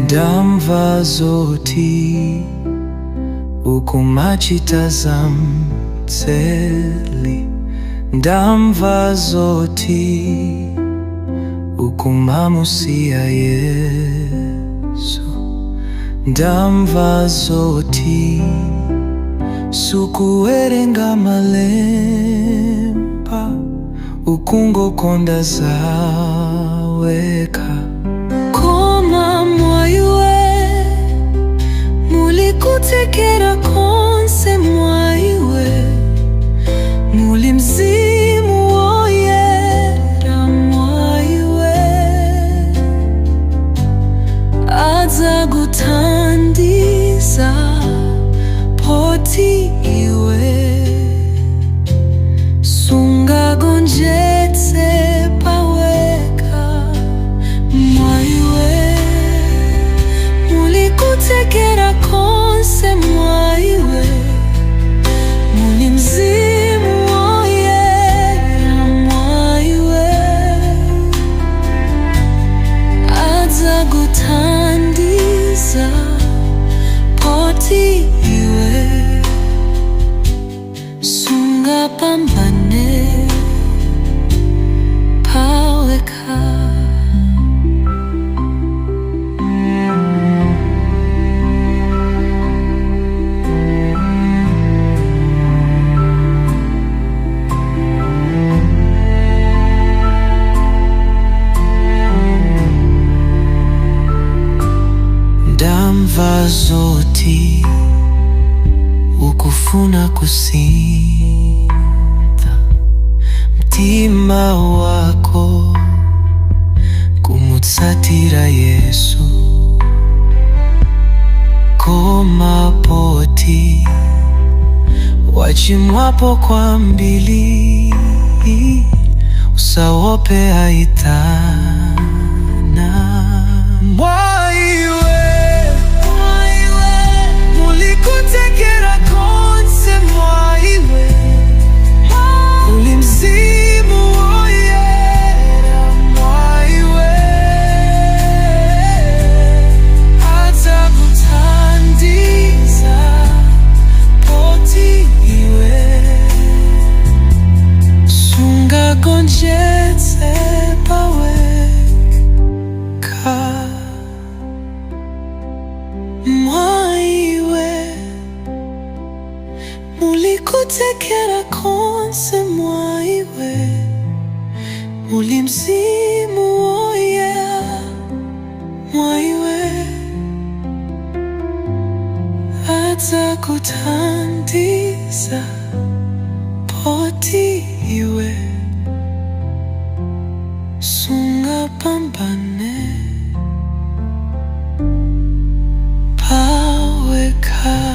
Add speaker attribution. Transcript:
Speaker 1: Ndamva zoti ukumachitazamtseli, ndamva zoti ukumamusiya Yesu, ndamva zoti sukuwerenga malemba, ukungokonda zaweka.
Speaker 2: Koma mwaiwe mulikutekera konse, mwaiwe muli mzimu woyera, mwaiwe aza gutandiza poti iwe sungagonjetse tekera konse, mwaiwe muli mzimu woyera, mwaiwe aza gutandiza poti iwe sungapambane paweka.
Speaker 1: Ndamva zoti ukufuna kusinta mtima wako kumutsatira Yesu. Koma poti wachimwapo kwambili, usawope aitana. Mulikutekera konse, mwaiwe muli mzimu woyera, mwaiwe aza gutandiza poti iwe sungagonjetse paweka. Mwaiwe mulikutekera konse, mwaiwe muli mzimu woyera, mwaiwe aza kutandiza poti iwe sungapambane paweka.